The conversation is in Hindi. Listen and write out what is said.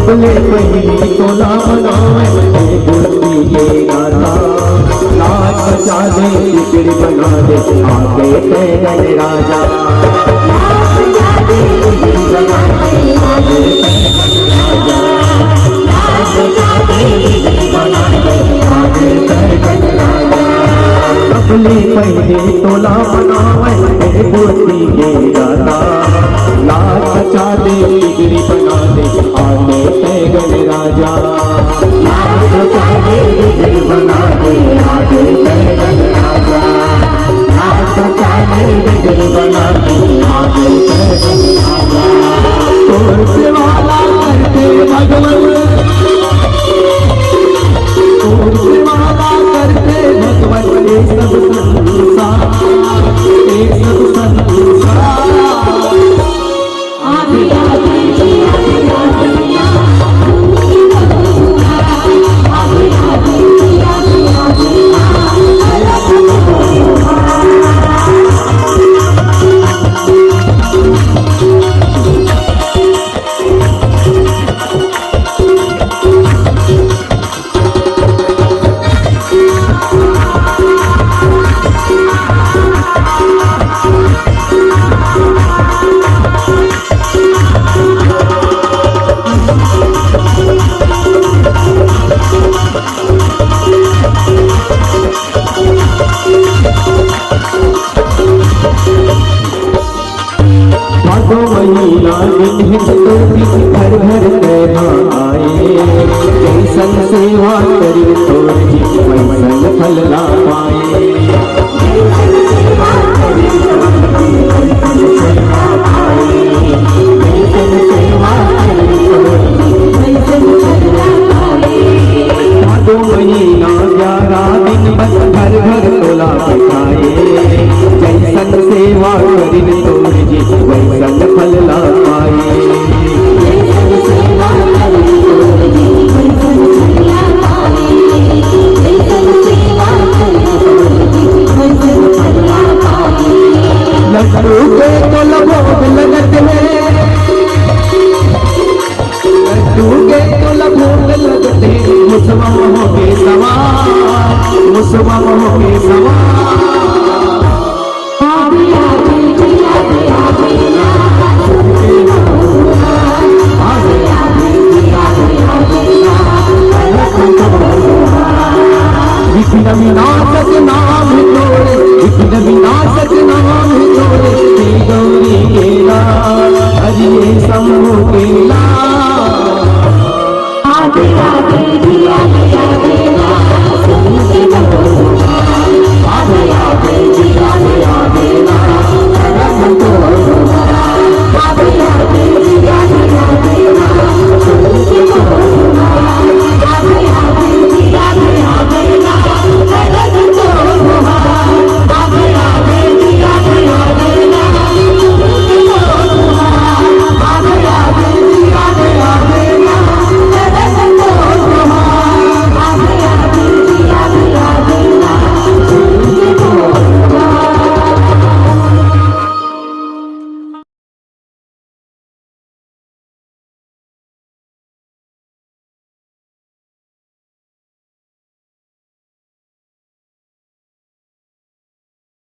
कबले पहली तोला बनावे बुद्धि के दाता, लाज बचा दे बिगड़ बना दे आगे पैदल राजा, लाज बचा दे बिगड़ बना दे आगे पैदल राजा, लाज बचा दे बिगड़ बना दे आगे पैदल राजा। कबले पहली तोला बनावे बुद्धि के दाता, लाज बचा दे बिगड़ी बना दे आगे पैदल राजा, लाज बचा दे बिगड़ी बना दे आगे पैदल राजा, लाज बचा दे बिगड़ी बना दे आगे पैदल राजा। तोर से वाला करते भगवान, तोर से वाला करते भगवान, ये सब संसार, ये सब संसार। आदि आदि आदि आदि घर घर कहना आए, जैसन सेवा करी तोर जी वैसन फल ला पाए, जैसन सेवा करी वैसन सेवा पाए, जैसन सेवा करी वैसन फल ला पाए। 2 महीना 11 दिन बस घर घर तोला बैठाए, जैसन सेवा करी तोर जी वैसन फल ला पाए।